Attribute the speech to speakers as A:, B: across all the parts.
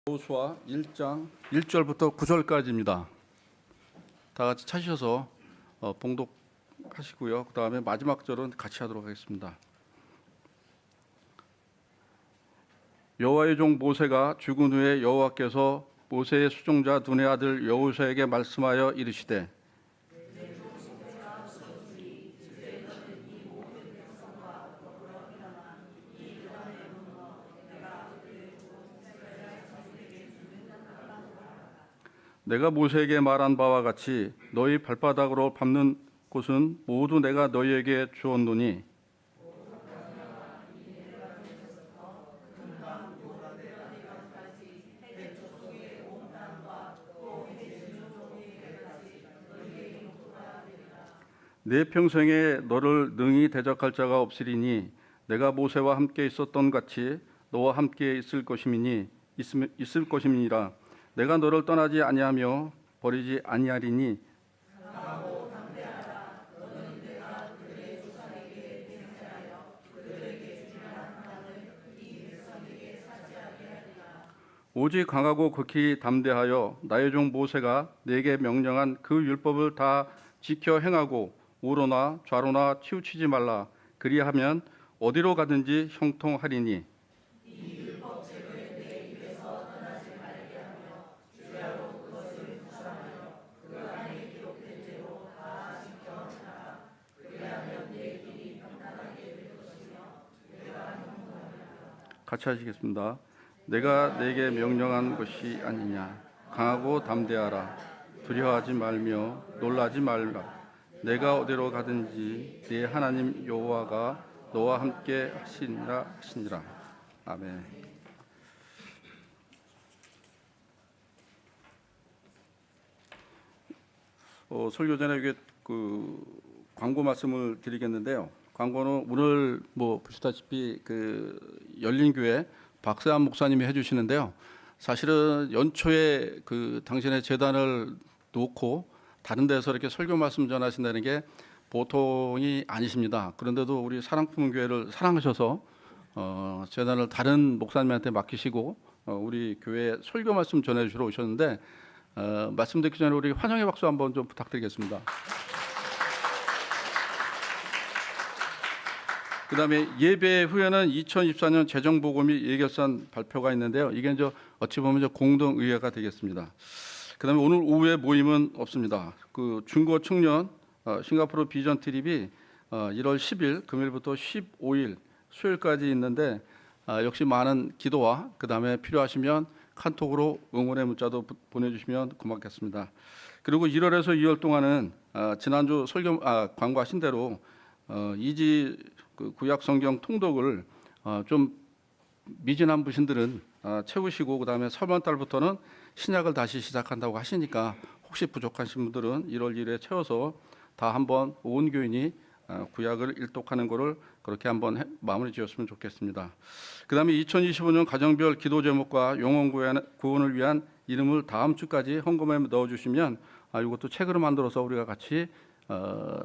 A: 여호수아 1장 1절부터 9절까지입니다. 다 같이 찾으셔서 봉독하시고요. 그 다음에 마지막 절은 같이 하도록 하겠습니다. 여호와의 종 모세가 죽은 후에 여호와께서 모세의 수종자 눈의 아들 여호수아에게 말씀하여 이르시되 내가 모세에게 말한 바와 같이 너희 발바닥으로 밟는 곳은 모두 내가 너희에게 주었노니 내 평생에 너를 능히 대적할 자가 없으리니 내가 모세와 함께 있었던 같이 너와 함께 있을 것임이니라. 내가 너를 떠나지 아니하며 버리지 아니하리니 오직 강하고 극히 담대하여 나의 종 모세가 내게 명령한 그 율법을 다 지켜 행하고 우로나 좌로나 치우치지 말라. 그리하면 어디로 가든지 형통하리니 같이 하시겠습니다. 내가 내게 명령한 것이 아니냐. 강하고 담대하라. 두려워하지 말며 놀라지 말라. 내가 어디로 가든지 네 하나님 여호와가 너와 함께 하시니라. 아멘. 설교 전에 이게 광고 말씀을 드리겠는데요. 광고는 오늘 보시다시피 열린교회 박세환 목사님이 해주시는데요. 사실은 연초에 당신의 재단을 놓고 다른 데서 이렇게 설교 말씀 전하신다는 게 보통이 아니십니다. 그런데도 우리 사랑품교회를 사랑하셔서 재단을 다른 목사님한테 맡기시고 우리 교회에 설교 말씀 전해주시러 오셨는데 말씀 듣기 전에 우리 환영의 박수 한번 좀 부탁드리겠습니다. 그 다음에 예배 후에는 2024년 재정보고미 예결산 발표가 있는데요. 이게 이제 어찌 보면 공동의회가 되겠습니다. 그 다음에 오늘 오후에 모임은 없습니다. 중고 청년 싱가포르 비전 트립이 1월 10일 금요일부터 15일 수요일까지 있는데 역시 많은 기도와 그 다음에 필요하시면 카톡으로 응원의 문자도 보내주시면 고맙겠습니다. 그리고 1월에서 2월 동안은 지난주 광고하신 대로 이지 구약 성경 통독을 좀 미진한 분들은 채우시고 그다음에 서번 달부터는 신약을 다시 시작한다고 하시니까 혹시 부족하신 분들은 1월 1일에 채워서 다 한번 온 교인이 구약을 일독하는 거를 그렇게 한번 마무리 지었으면 좋겠습니다. 그다음에 2025년 가정별 기도 제목과 영혼 구원을 위한 이름을 다음 주까지 헌금에 넣어주시면 이것도 책으로 만들어서 우리가 같이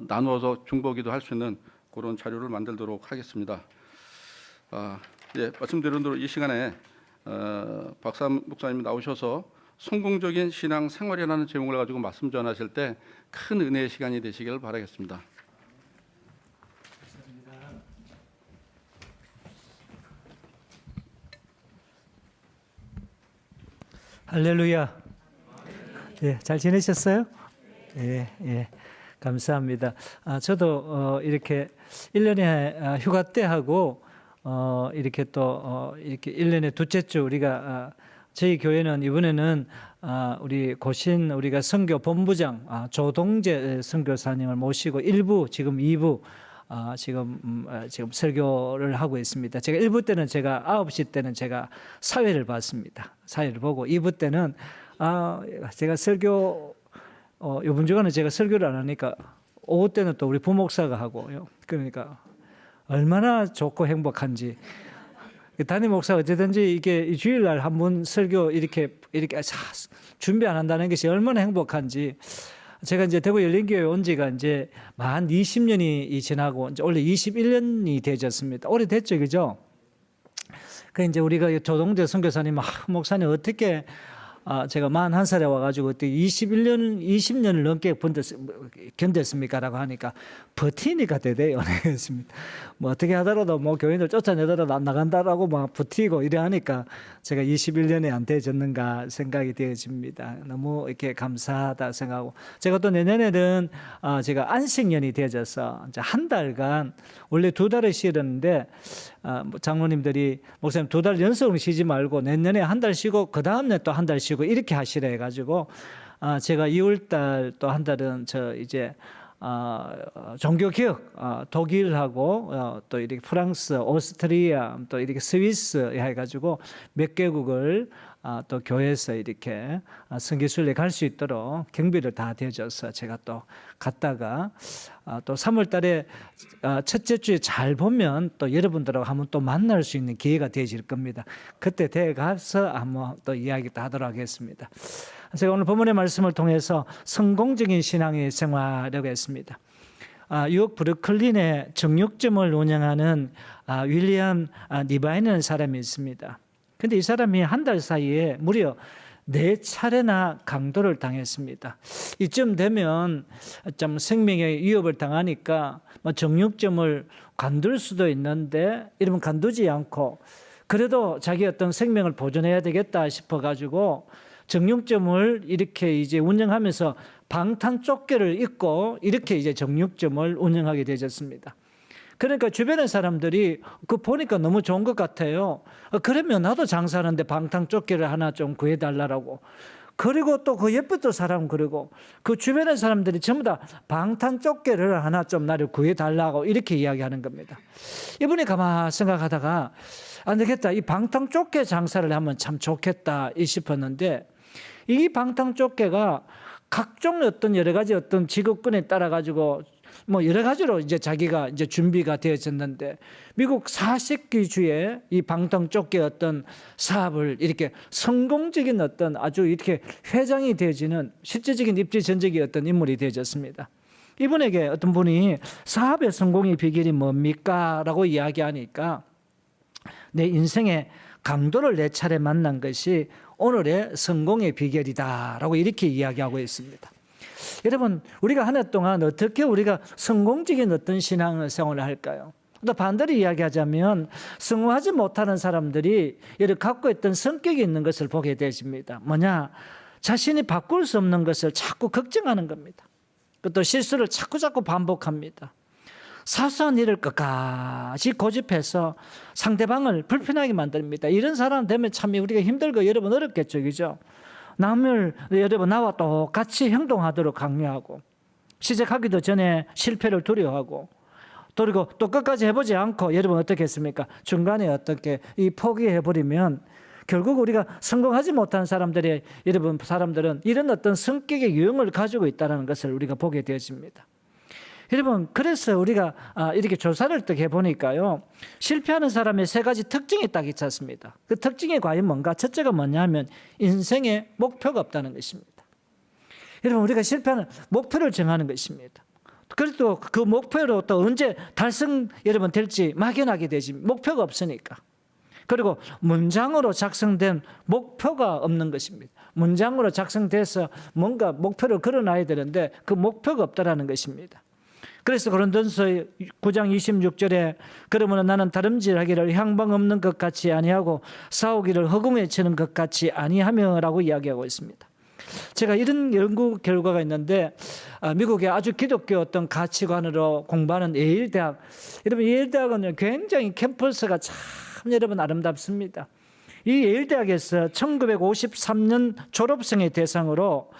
A: 나누어서 중보기도 할 수 있는 그런 자료를 만들도록 하겠습니다. 말씀드린 대로 이 시간에 박사 목사님 나오셔서 성공적인 신앙 생활이라는 제목을 가지고 말씀 전하실 때 큰 은혜의 시간이 되시길 바라겠습니다.
B: 할렐루야. 잘 지내셨어요? 감사합니다. 저도 이렇게 1년에 휴가 때 하고 이렇게 또 이렇게 1년에 둘째 주 우리가 저희 교회는 이번에는 우리 고신 우리가 선교 본부장 조동재 선교사님을 모시고 1부 지금 2부 지금 설교를 하고 있습니다. 제가 1부 때는 제가 9시 때는 제가 사회를 봤습니다. 사회를 보고 2부 때는 제가 설교 이번 주간은 제가 설교를 안 하니까 오후 때는 또 우리 부목사가 하고 그러니까 얼마나 좋고 행복한지 담임 목사가 어쨌든지 이게 주일날 한 번 설교 이렇게 준비 안 한다는 것이 얼마나 행복한지 제가 이제 대구 열린교회 온 지가 이제 만 20년이 지나고 이제 원래 21년이 되졌습니다. 오래됐죠, 그죠? 그 이제 우리가 조동재 선교사님, 목사님 어떻게 제가 41살에 와가지고 어떻게 20년을 넘게 견뎠습니까라고 하니까 버티니까 대대요. 그랬습니다. 뭐 어떻게 하더라도 뭐 교인들 쫓아내더라도 안 나간다라고 막 버티고 이래 하니까 제가 21년에 안 되어졌는가 생각이 되어집니다. 너무 이렇게 감사하다 생각하고, 제가 또 내년에는 제가 안식년이 되어져서 이제 한 달간, 원래 2달을 쉬었는데 장로님들이 목사님 2달 연속으로 쉬지 말고 내년에 한 달 쉬고 그 다음에 또 한 달 쉬고 이렇게 하시라 해가지고 제가 2월달 또 한 달은 저 이제 종교개혁, 독일하고 또 이렇게 프랑스, 오스트리아, 또 이렇게 스위스 해가지고 몇 개국을 또 교회에서 이렇게 선교순례 갈 수 있도록 경비를 다 대줘서 제가 또 갔다가 또 3월 달에 첫째 주에 잘 보면 또 여러분들하고 한번 또 만날 수 있는 기회가 되어질 겁니다. 그때 대에 가서 한번 또 이야기도 하도록 하겠습니다. 제가 오늘 본문의 말씀을 통해서 성공적인 신앙의 생활이라고 했습니다. 뉴욕 브루클린의 정육점을 운영하는 윌리엄 니바인이라는 사람이 있습니다. 근데 이 사람이 한 달 사이에 무려 4차례나 강도를 당했습니다. 이쯤 되면 좀 생명의 위협을 당하니까 정육점을 관둘 수도 있는데 이러면 관두지 않고 그래도 자기 어떤 생명을 보존해야 되겠다 싶어가지고 정육점을 이렇게 이제 운영하면서 방탄조끼를 입고 이렇게 이제 정육점을 운영하게 되었습니다. 그러니까 주변의 사람들이 그 보니까 너무 좋은 것 같아요. 그러면 나도 장사하는데 방탄조끼를 하나 좀 구해달라고. 그리고 또 그 옆에 또 사람, 그리고 그 주변의 사람들이 전부 다 방탄조끼를 하나 좀 나를 구해달라고 이렇게 이야기하는 겁니다. 이분이 가만 생각하다가 안 되겠다, 이 방탄조끼 장사를 하면 참 좋겠다 싶었는데, 이 방탄조끼가 각종 어떤 여러 가지 어떤 직업군에 따라 가지고 뭐 여러 가지로 이제 자기가 이제 준비가 되어졌는데, 미국 40개 주에 이 방탄조끼 어떤 사업을 이렇게 성공적인 어떤 아주 이렇게 회장이 되어지는 실질적인 입지 전적인 어떤 인물이 되어졌습니다. 이분에게 어떤 분이 사업의 성공의 비결이 뭡니까? 라고 이야기하니까 내 인생에 강도를 4차례 만난 것이 오늘의 성공의 비결이다라고 이렇게 이야기하고 있습니다. 여러분, 우리가 한 해 동안 어떻게 우리가 성공적인 어떤 신앙생활을 할까요? 또 반대로 이야기하자면 성공하지 못하는 사람들이 이렇게 갖고 있던 성격이 있는 것을 보게 되십니다. 뭐냐? 자신이 바꿀 수 없는 것을 자꾸 걱정하는 겁니다. 또 실수를 자꾸 반복합니다. 사소한 일을 끝까지 고집해서 상대방을 불편하게 만듭니다. 이런 사람 되면 참 우리가 힘들고 여러분 어렵겠죠, 그죠? 남을 여러분 나와 똑같이 행동하도록 강요하고, 시작하기도 전에 실패를 두려워하고, 그리고 또 끝까지 해보지 않고 여러분 어떻게 했습니까? 중간에 어떻게 포기해버리면 결국 우리가 성공하지 못한 사람들의 여러분 사람들은 이런 어떤 성격의 유형을 가지고 있다는 것을 우리가 보게 되어집니다. 여러분, 그래서 우리가 이렇게 조사를 또 해보니까요, 실패하는 사람의 3가지 특징이 딱 있지 않습니다. 그 특징이 과연 뭔가? 첫째가 뭐냐면 인생에 목표가 없다는 것입니다. 여러분, 우리가 실패하는 목표를 정하는 것입니다. 그래도 그 목표로 또 언제 달성 여러분 될지 막연하게 되지, 목표가 없으니까. 그리고 문장으로 작성된 목표가 없는 것입니다. 문장으로 작성돼서 뭔가 목표를 걸어놔야 되는데 그 목표가 없다라는 것입니다. 그래서 고린도전서 9장 26절에 그러므로 나는 다름질하기를 향방 없는 것 같이 아니하고 싸우기를 허공에 치는 것 같이 아니하며라고 이야기하고 있습니다. 제가 이런 연구 결과가 있는데, 미국의 아주 기독교 어떤 가치관으로 공부하는 예일대학, 여러분 예일대학은 굉장히 캠퍼스가 참 여러분 아름답습니다. 이 예일대학에서 1953년 졸업생의 대상으로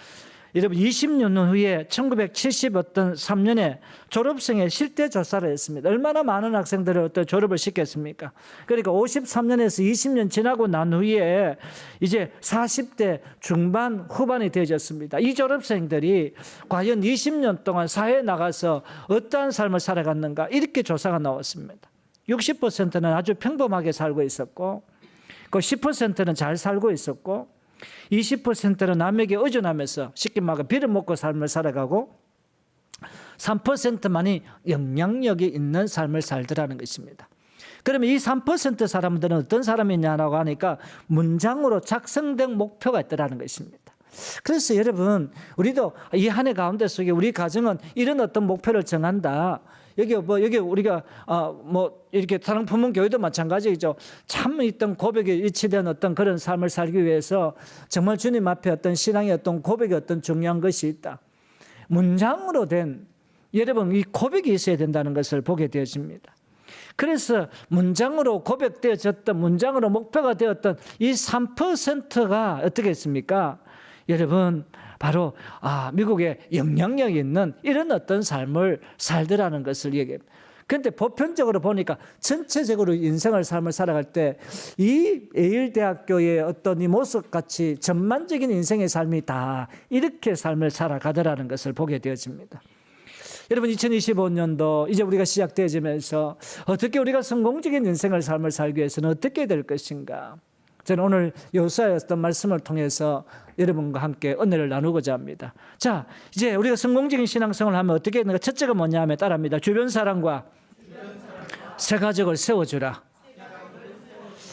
B: 여러분 20년 후에 1973년에 졸업생의 실태 조사를 했습니다. 얼마나 많은 학생들을 어떤 졸업을 시켰습니까? 그러니까 53년에서 20년 지나고 난 후에 이제 40대 중반 후반이 되어졌습니다. 이 졸업생들이 과연 20년 동안 사회에 나가서 어떠한 삶을 살아갔는가, 이렇게 조사가 나왔습니다. 60%는 아주 평범하게 살고 있었고, 그 10%는 잘 살고 있었고, 20%는 남에게 의존하면서 쉽게 말해 빌어먹고 삶을 살아가고, 3%만이 영향력이 있는 삶을 살더라는 것입니다. 그러면 이 3% 사람들은 어떤 사람이냐라고 하니까 문장으로 작성된 목표가 있다라는 것입니다. 그래서 여러분, 우리도 이 한 해 가운데 속에 우리 가정은 이런 어떤 목표를 정한다. 여기 우리가 이렇게 사랑 품은 교회도 마찬가지죠. 참 있던 고백에 일치된 어떤 그런 삶을 살기 위해서 정말 주님 앞에 어떤 신앙의 어떤 고백의 어떤 중요한 것이 있다. 문장으로 된 여러분 이 고백이 있어야 된다는 것을 보게 되어집니다. 그래서 문장으로 고백되어졌던, 문장으로 목표가 되었던 이 3%가 어떻게 했습니까? 여러분, 바로 미국에 영향력 있는 이런 어떤 삶을 살더라는 것을 얘기합니다. 그런데 보편적으로 보니까 전체적으로 인생을 삶을 살아갈 때 이 예일대학교의 어떤 이 모습같이 전반적인 인생의 삶이 다 이렇게 삶을 살아가더라는 것을 보게 되어집니다. 여러분, 2025년도 이제 우리가 시작되어지면서 어떻게 우리가 성공적인 인생을 삶을 살기 위해서는 어떻게 될 것인가? 저는 오늘 여호수아의 어떤 말씀을 통해서 여러분과 함께 은혜를 나누고자 합니다. 자, 이제 우리가 성공적인 신앙생활을 하면 어떻게 되는가? 첫째가 뭐냐 하면 따라합니다. 주변 사람과 새 가족을 세워주라.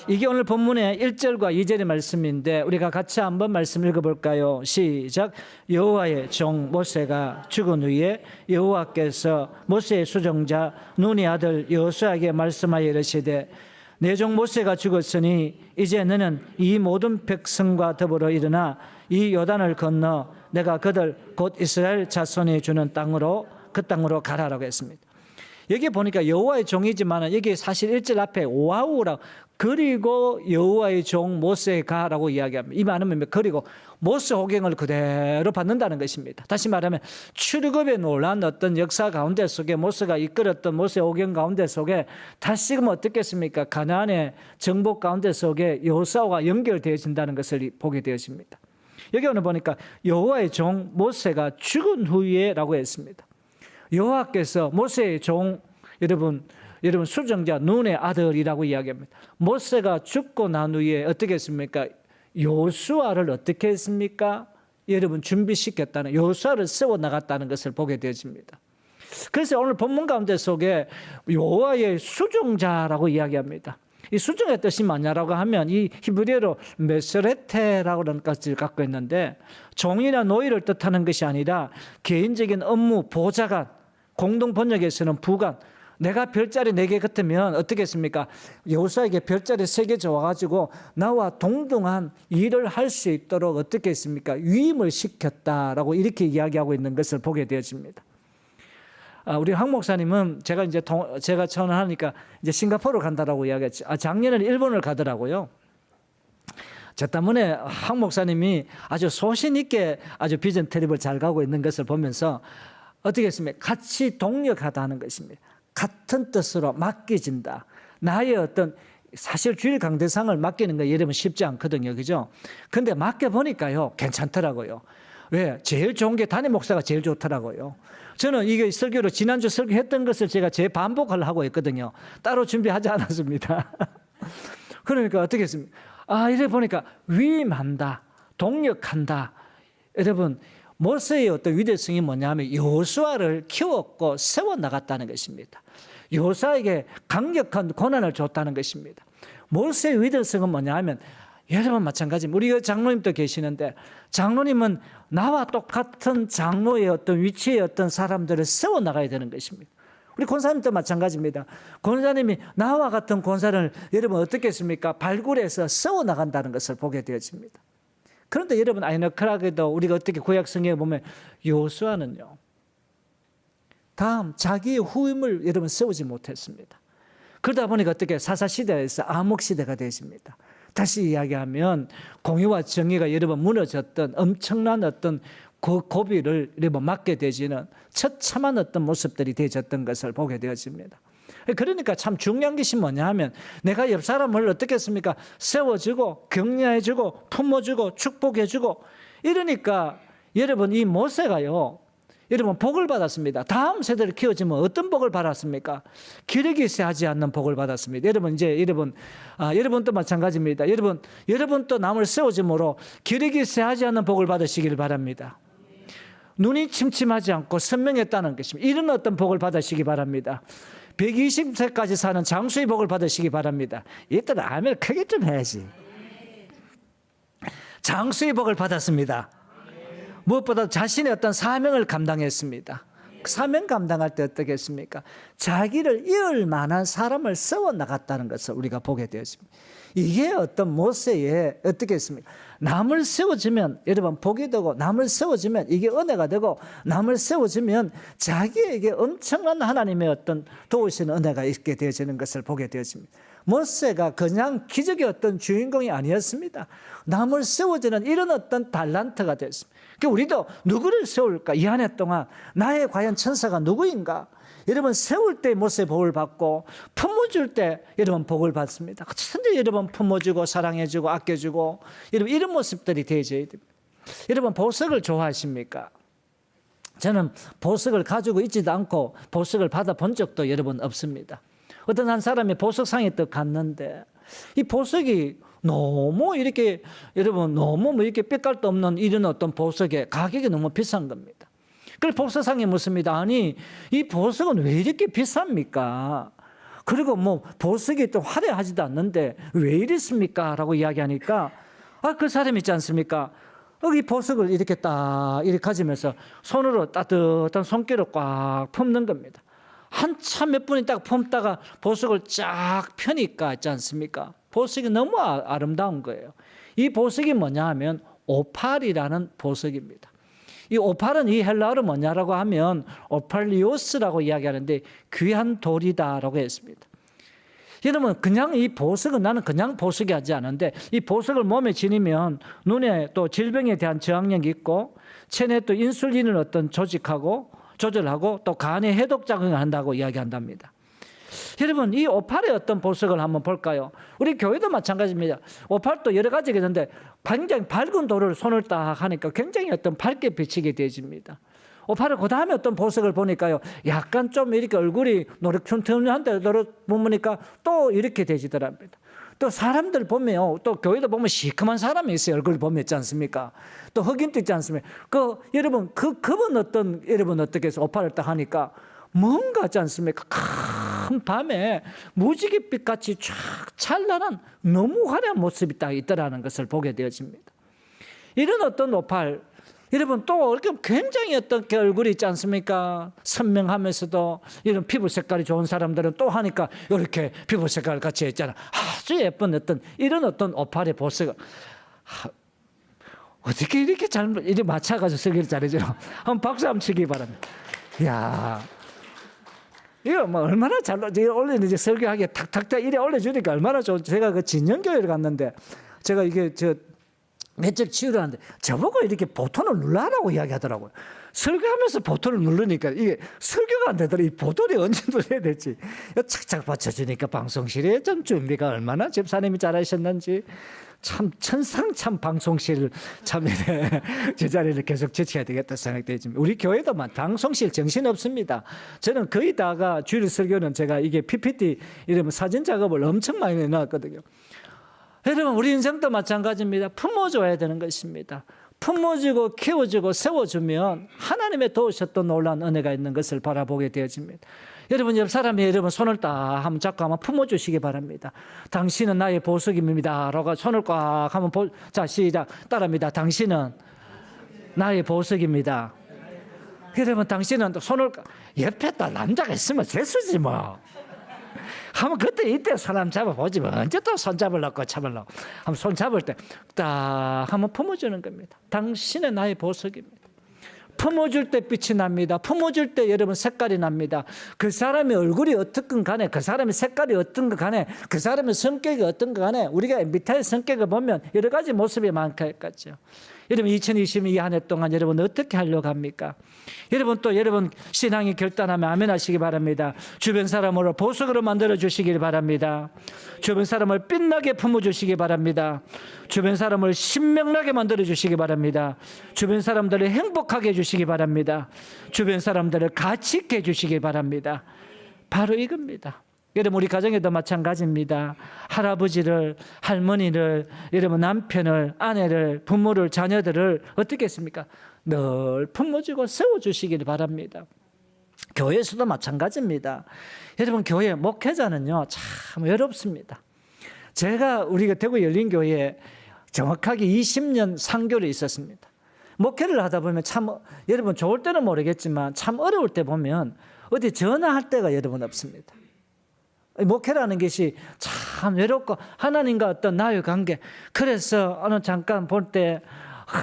B: 이게 오늘 본문의 1절과 2절의 말씀인데 우리가 같이 한번 말씀 읽어볼까요? 시작. 여호와의 종 모세가 죽은 후에 여호와께서 모세의 수종자 눈의 아들 여호수아에게 말씀하여 이르시되 내 종 모세가 죽었으니 이제 너는 이 모든 백성과 더불어 일어나 이 요단을 건너 내가 그들 곧 이스라엘 자손이 주는 땅으로 그 땅으로 가라라고 했습니다. 여기 보니까 여호와의 종이지만 여기 사실 1절 앞에 와우라고 그리고 여호와의 종 모세가라고 이야기합니다. 이 말은 뭡니까? 그리고 모세 호경을 그대로 받는다는 것입니다. 다시 말하면 출애굽의 놀란 어떤 역사 가운데 속에 모세가 이끌었던 모세 호경 가운데 속에 다시금 어떻겠습니까? 가나안의 정복 가운데 속에 여호수아와 연결되어진다는 것을 보게 되어집니다. 여기 오늘 보니까 여호와의 종 모세가 죽은 후에라고 했습니다. 여호와께서 모세의 종 여러분 수정자 눈의 아들이라고 이야기합니다. 모세가 죽고 난 후에 어떻게 했습니까? 여호수아를 어떻게 했습니까? 여러분 준비시켰다는, 여호수아를 세워나갔다는 것을 보게 되어집니다. 그래서 오늘 본문 가운데 속에 여호와의 수종자라고 이야기합니다. 이 수종의 뜻이 뭐냐라고 하면 이 히브리어로 메스레테라고 하는 것을 갖고 있는데 종이나 노예를 뜻하는 것이 아니라 개인적인 업무, 보좌관, 공동 번역에서는 부관, 내가 별자리 4개 같으면 어떻게 했습니까? 여호수아에게 별자리 3개 줘가지고 나와 동등한 일을 할 수 있도록 어떻게 했습니까? 위임을 시켰다라고 이렇게 이야기하고 있는 것을 보게 되어집니다. 우리 황 목사님은 제가 전화하니까 이제 싱가포르 간다라고 이야기했지. 작년에는 일본을 가더라고요. 저 때문에 황 목사님이 아주 소신 있게 아주 비전 트립을 잘 가고 있는 것을 보면서 어떻게 했습니까? 같이 동력하다는 것입니다. 같은 뜻으로 맡겨진다. 나의 어떤 사실 주일 강대상을 맡기는 거 여러분 쉽지 않거든요. 그죠? 근데 맡겨보니까요. 괜찮더라고요. 왜? 제일 좋은 게 담임 목사가 제일 좋더라고요. 저는 이게 설교로 지난주 설교했던 것을 제가 재반복을 하고 있거든요. 따로 준비하지 않았습니다. 그러니까 어떻게 했습니까? 이래 보니까 위임한다. 동력한다. 여러분 모세의 어떤 위대성이 뭐냐면 여호수아를 키웠고 세워나갔다는 것입니다. 여호수아에게 강력한 권한을 줬다는 것입니다. 모세의 위대성은 뭐냐면 여러분 마찬가지입니다. 우리 장로님도 계시는데 장로님은 나와 똑같은 장로의 어떤 위치의 어떤 사람들을 세워나가야 되는 것입니다. 우리 권사님도 마찬가지입니다. 권사님이 나와 같은 권사를 여러분 어떻게 했습니까? 발굴해서 세워나간다는 것을 보게 되어집니다. 그런데 여러분 아이러니컬하게도 우리가 어떻게 구약 성경에 보면 여호수아는요. 다음 자기의 후임을 여러분 세우지 못했습니다. 그러다 보니까 어떻게 사사시대에서 암흑시대가 되어집니다. 다시 이야기하면 공의와 정의가 여러분 무너졌던 엄청난 어떤 그 고비를 여러분 맞게 되지는 처참한 어떤 모습들이 되어졌던 것을 보게 되어집니다. 그러니까 참 중요한 것이 뭐냐 하면 내가 옆 사람을 어떻게 했습니까? 세워주고 격려해주고 품어주고 축복해주고 이러니까 여러분 이 모세가요. 여러분 복을 받았습니다. 다음 세대를 키워주면 어떤 복을 받았습니까? 기력이 세하지 않는 복을 받았습니다. 여러분 이제 여러분도 마찬가지입니다. 여러분도 남을 세워줌으로 기력이 세하지 않는 복을 받으시길 바랍니다. 눈이 침침하지 않고 선명했다는 것입니다. 이런 어떤 복을 받으시기 바랍니다. 120세까지 사는 장수의 복을 받으시기 바랍니다. 이때는 아멘 크게 좀 해야지. 장수의 복을 받았습니다. 무엇보다 자신의 어떤 사명을 감당했습니다. 사명 감당할 때 어떻겠습니까? 자기를 이을 만한 사람을 세워 나갔다는 것을 우리가 보게 되었습니다. 이게 어떤 모세의 어떻겠습니까? 남을 세워주면 여러분 복이 되고, 남을 세워주면 이게 은혜가 되고, 남을 세워주면 자기에게 엄청난 하나님의 어떤 도우시는 은혜가 있게 되어지는 것을 보게 되었습니다. 모세가 그냥 기적의 어떤 주인공이 아니었습니다. 남을 세워주는 이런 어떤 달란트가 됐습니다. 우리도 누구를 세울까? 이 한 해 동안 나의 과연 천사가 누구인가? 여러분 세울 때 모세 복을 받고, 품어줄 때 여러분 복을 받습니다. 천천히 여러분 품어주고 사랑해주고 아껴주고, 여러분 이런 모습들이 되어져야 됩니다. 여러분 보석을 좋아하십니까? 저는 보석을 가지고 있지도 않고 보석을 받아본 적도 여러분 없습니다. 어떤 한 사람이 보석상에 또 갔는데 이 보석이 너무 이렇게 여러분 너무 뭐 이렇게 삐깔도 없는 이런 어떤 보석의 가격이 너무 비싼 겁니다. 그래서 보석상에 묻습니다. 아니 이 보석은 왜 이렇게 비쌉니까? 그리고 뭐 보석이 또 화려하지도 않는데 왜 이랬습니까? 라고 이야기하니까 그 사람 있지 않습니까? 여기 보석을 이렇게 딱 이렇게 가지면서 손으로 따뜻한 손길을 꽉 품는 겁니다. 한참 몇 분이 딱 품다가 보석을 쫙 펴니까 있지 않습니까? 보석이 너무 아름다운 거예요. 이 보석이 뭐냐 하면 오팔이라는 보석입니다. 이 오팔은 이 헬라어로 뭐냐라고 하면 오팔리오스라고 이야기하는데 귀한 돌이다라고 했습니다. 여러분 그냥 이 보석은 나는 그냥 보석이 하지 않은데 이 보석을 몸에 지니면 눈에 또 질병에 대한 저항력이 있고 체내에 또 인슐린을 어떤 조절하고 또 간에 해독 작용을 한다고 이야기한답니다. 여러분 이 오팔의 어떤 보석을 한번 볼까요? 우리 교회도 마찬가지입니다. 오팔도 여러 가지가 있는데 굉장히 밝은 돌을 손을 딱 하니까 굉장히 어떤 밝게 비치게 되어집니다. 오팔을 그 다음에 어떤 보석을 보니까요, 약간 좀 이렇게 얼굴이 노릇퉁퉁한데 보니까 또 이렇게 되지더랍니다. 또 사람들 보면 또 교회도 보면 시커먼 사람이 있어요. 얼굴 보면 있지 않습니까? 또 흑인도 있지 않습니까? 여러분 그분 여러분 어떻게 해서 오팔을 딱 하니까 뭔가 있지 않습니까? 큰 밤에 무지갯빛 같이 쫙 찬란한 너무 화려한 모습이 딱 있더라는 것을 보게 되어집니다. 이런 어떤 오팔, 여러분 또 이렇게 굉장히 어떤 얼굴이 있지 않습니까? 선명하면서도 이런 피부 색깔이 좋은 사람들은 또 하니까 이렇게 피부 색깔 같이 있잖아. 아주 예쁜 어떤 이런 어떤 오팔의 보석. 어떻게 이렇게 이렇게 맞춰가지고 설계를 잘해줘? 한번 박수 한번 치기 바랍니다. 이야. 이거 뭐 얼마나 잘 올리는 이제 설교하기에 탁탁탁 이래 올려주니까 얼마나 좋은. 제가 그 진영교회를 갔는데 제가 이게 몇절 치유를 하는데 저보고 이렇게 보톤을 눌러라고 이야기하더라고요. 설교하면서 보톤을 누르니까 이게 설교가 안 되더라. 이 보톤이 언제 눌러야 될지 착착 받쳐주니까 방송실에 좀 준비가 얼마나 집사님이 잘하셨는지 참 천상참 방송실 참 제자리를 계속 지켜야 되겠다 생각되지만 우리 교회도 방송실 정신 없습니다. 저는 거의 다가 주일 설교는 제가 이게 PPT 이러면 사진 작업을 엄청 많이 해놨거든요. 여러분 우리 인생도 마찬가지입니다. 품어줘야 되는 것입니다. 품어주고 키워주고 세워주면 하나님의 도우셨던 놀라운 은혜가 있는 것을 바라보게 되어집니다. 여러분 옆 사람이 여러분 손을 딱 한번 잡고 한번 품어주시기 바랍니다. 당신은 나의 보석입니다 라고 손을 꽉 한번 자 시작 따라합니다. 당신은 나의 보석입니다. 여러분 당신은 손을 옆에 또 남자가 있으면 됐으지 뭐. 한번 그때 이때 손 한번 잡아보지 뭐. 언제 또 손 잡으려고 참으려고. 한번 손 잡을 때 딱 한번 품어주는 겁니다. 당신은 나의 보석입니다. 품어줄 때 빛이 납니다. 품어줄 때 여러분 색깔이 납니다. 그 사람의 얼굴이 어떻든 간에 그 사람의 색깔이 어떤가 간에 그 사람의 성격이 어떤가 간에 우리가 MBTI 성격을 보면 여러 가지 모습이 많겠죠. 여러분 2022 한 해 동안 여러분 어떻게 하려고 합니까? 여러분 또 여러분 신앙이 결단하면 아멘 하시기 바랍니다. 주변 사람으로 보석으로 만들어 주시길 바랍니다. 주변 사람을 빛나게 품어주시기 바랍니다. 주변 사람을 신명나게 만들어 주시기 바랍니다. 주변 사람들을 행복하게 해주시기 바랍니다. 주변 사람들을 가치 있게 해주시기 바랍니다. 바로 이겁니다. 여러분 우리 가정에도 마찬가지입니다. 할아버지를 할머니를 여러분 남편을 아내를 부모를 자녀들을 어떻게 했습니까? 늘 품어주고 세워주시길 바랍니다. 교회에서도 마찬가지입니다. 여러분, 교회 목회자는요 참 외롭습니다. 우리가 대구 열린교회에 정확하게 20년 상교를 있었습니다. 목회를 하다 보면 참 여러분 좋을 때는 모르겠지만 참 어려울 때 보면 어디 전화할 때가 여러분 없습니다. 목회라는 것이 참 외롭고 하나님과 어떤 나의 관계. 그래서 어느 잠깐 볼 때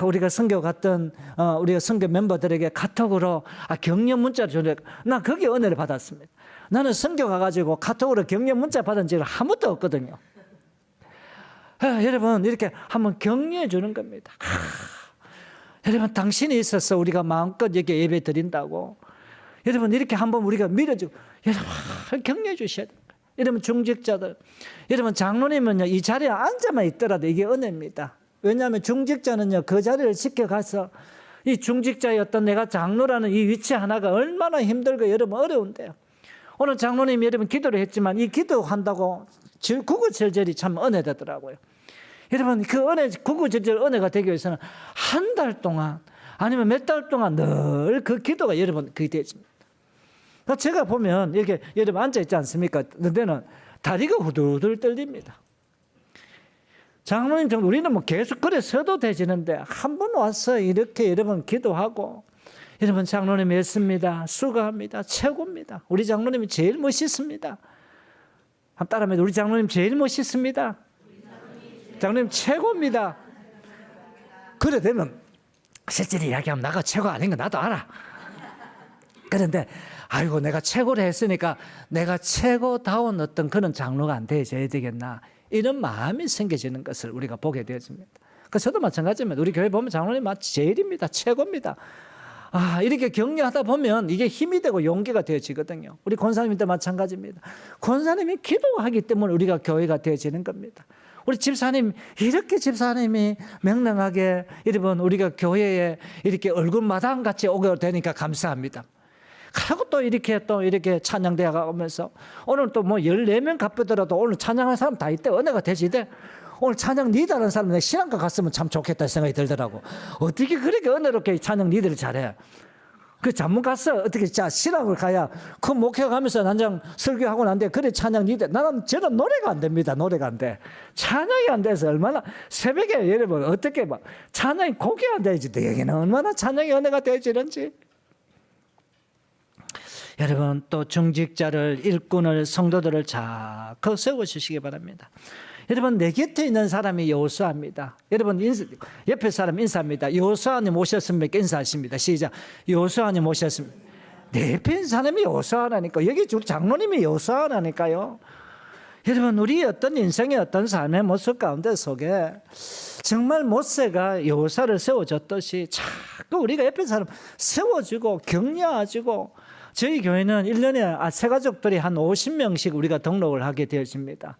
B: 우리가 선교 갔던 우리가 선교 멤버들에게 카톡으로 격려 문자를 주는, 나 거기에 은혜를 받았습니다. 나는 선교 가가지고 카톡으로 격려 문자 받은 적이 한 번도 없거든요. 여러분 이렇게 한번 격려해 주는 겁니다. 여러분 당신이 있어서 우리가 마음껏 여기 예배 드린다고. 여러분 이렇게 한번 우리가 밀어주고 여러분 격려해 주셔야 돼요. 여러분 중직자들, 여러분 장로님은요 이 자리에 앉아만 있더라도 이게 은혜입니다. 왜냐하면 중직자는요 그 자리를 지켜가서 이 중직자의 어떤 내가 장로라는 이 위치 하나가 얼마나 힘들고 여러분 어려운데요. 오늘 장로님이 여러분 기도를 했지만 이 기도한다고 구구절절이 참 은혜되더라고요. 여러분 그 은혜, 구구절절 은혜가 되기 위해서는 한 달 동안 아니면 몇 달 동안 늘 그 기도가 여러분 그게 되십니다. 제가 보면 이렇게 여러분 앉아 있지 않습니까? 그런데는 다리가 후들후들 떨립니다. 장로님 정도 우리는 뭐 계속 그래 서도 되지는데 한 번 와서 이렇게 여러분 기도하고 여러분 장로님 했습니다. 수고합니다. 최고입니다. 우리 장로님이 제일 멋있습니다. 한 따라합니다. 우리 장로님 제일 멋있습니다. 장로님 최고입니다. 그래 되면 실제로 이야기하면 나가 최고 아닌 거 나도 알아. 그런데 아이고 내가 최고를 했으니까 내가 최고다운 어떤 그런 장로가 안 되어야 되겠나 이런 마음이 생겨지는 것을 우리가 보게 되었습니다. 저도 마찬가지입니다. 우리 교회 보면 장로님 제일입니다. 최고입니다. 이렇게 격려하다 보면 이게 힘이 되고 용기가 되어지거든요. 우리 권사님도 마찬가지입니다. 권사님이 기도하기 때문에 우리가 교회가 되어지는 겁니다. 우리 집사님, 이렇게 집사님이 명랑하게 여러분 우리가 교회에 이렇게 얼굴마당 같이 오게 되니까 감사합니다. 하고 또 이렇게 찬양대회 가면서 오늘 또 뭐 14명 갚더라도 오늘 찬양하는 사람 다 있대. 은혜가 되지대. 오늘 찬양 리더라는 사람 내 신앙과 갔으면 참 좋겠다 생각이 들더라고. 어떻게 그렇게 은혜롭게 찬양 리더를 잘해. 그 전문 가서 어떻게 신앙을 가야 그 목회 가면서 난장 설교하고 난데 그래 찬양 리더. 저는 노래가 안 됩니다. 노래가 안 돼. 찬양이 안 돼서 얼마나 새벽에 여러분 어떻게 막 찬양이 곡이 안 되지. 여기는 얼마나 찬양이 은혜가 되지는지. 여러분 또 중직자를 일꾼을 성도들을 자꾸 세워주시기 바랍니다. 여러분 내 곁에 있는 사람이 여호수아입니다. 여러분 옆에 사람 인사합니다. 여호수아님 오셨습니까? 인사하십니다. 시작. 여호수아님 오셨습니다. 내 옆에 있는 사람이 여호수아라니까. 여기 장로님이 여호수아라니까요. 여러분 우리 어떤 인생의 어떤 삶의 모습 가운데 속에 정말 모세가 여호수아를 세워줬듯이 자꾸 우리가 옆에 사람 세워주고 격려해주고 저희 교회는 1년에 새 가족들이 한 50명씩 우리가 등록을 하게 되어집니다.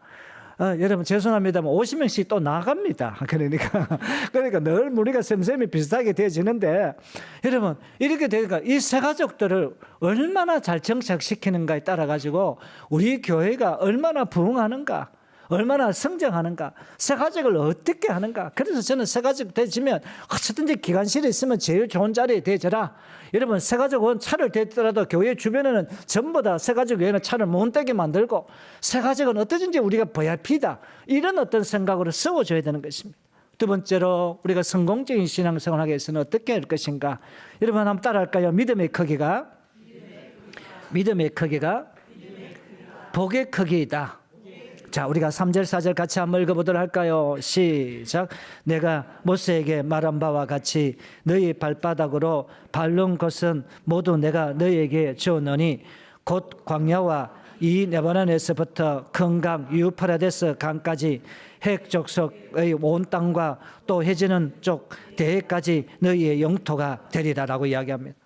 B: 여러분 죄송합니다만 50명씩 또 나갑니다. 그러니까 늘 우리가 셈셈이 비슷하게 되어지는데 여러분 이렇게 되니까 이 새 가족들을 얼마나 잘 정착시키는가에 따라 가지고 우리 교회가 얼마나 부흥하는가, 얼마나 성장하는가, 새 가족을 어떻게 하는가. 그래서 저는 새 가족 되지면 어쨌든지 기관실에 있으면 제일 좋은 자리에 되져라. 여러분 새 가족은 차를 대더라도 교회 주변에는 전부 다 새 가족 외에는 차를 못 되게 만들고 새 가족은 어떠든지 우리가 VIP다 이런 어떤 생각으로 세워줘야 되는 것입니다. 두 번째로 우리가 성공적인 신앙생활을 하기 위해서는 어떻게 할 것인가. 여러분 한번 따라할까요? 믿음의 크기가 복의 크기이다. 자, 우리가 3절 4절 같이 한번 읽어보도록 할까요? 시작. 내가 모세에게 말한 바와 같이 너희 발바닥으로 밟는 것은 모두 내가 너희에게 주었노니 곧 광야와 이 레바논에서부터 큰 강 유프라데스 강까지 핵 족속의 온 땅과 또 해지는 쪽 대해까지 너희의 영토가 되리라라고 이야기합니다.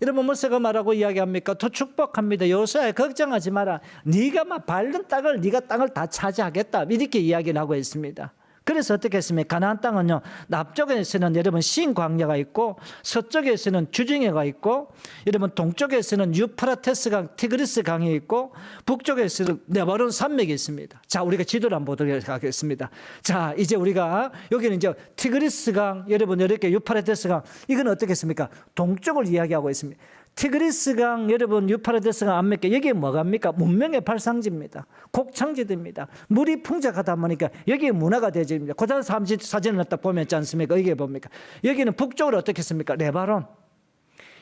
B: 여러분 모세가 말하고 이야기합니까? 더 축복합니다. 여호수아야 걱정하지 마라. 네가 막 밟는 땅을 네가 땅을 다 차지하겠다. 이렇게 이야기를 하고 있습니다. 그래서 어떻게 했습니까? 가나안 땅은요. 남쪽에서는 여러분 신 광야가 있고 서쪽에서는 주정야가 있고 여러분 동쪽에서는 유프라테스 강, 티그리스 강이 있고 북쪽에서는 레바논 산맥이 있습니다. 자, 우리가 지도를 한번 보도록 하겠습니다. 자, 이제 우리가 여기는 이제 티그리스 강, 여러분 이렇게 유프라테스 강, 이건 어떻게 했습니까? 동쪽을 이야기하고 있습니다. 티그리스강 여러분 유프라테스강 안 맺게 여기에 뭐갑니까? 문명의 발상지입니다. 곡창지대입니다. 물이 풍족하다 보니까 여기에 문화가 되집니다. 고단 사진을 딱 보면 있지 않습니까? 여기에 뭡니까? 여기는 북쪽으로 어떻게 했습니까? 레바논.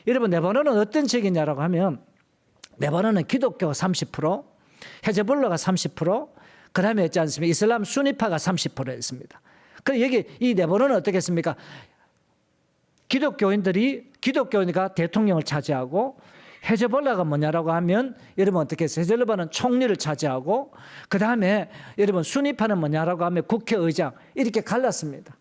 B: 여러분 레바논은 어떤 지역이냐라고 하면 레바논은 기독교가 30%, 헤즈볼라가 30%, 그 다음에 있지 않습니까? 이슬람 수니파가 30%였습니다. 그래서 여기 이 레바논은 어떻게 했습니까? 기독교인가 대통령을 차지하고 헤즈볼라가 뭐냐라고 하면 여러분 어떻게 했어요? 헤즈볼라는 총리를 차지하고 그 다음에 여러분 수니파는 뭐냐라고 하면 국회의장 이렇게 갈랐습니다.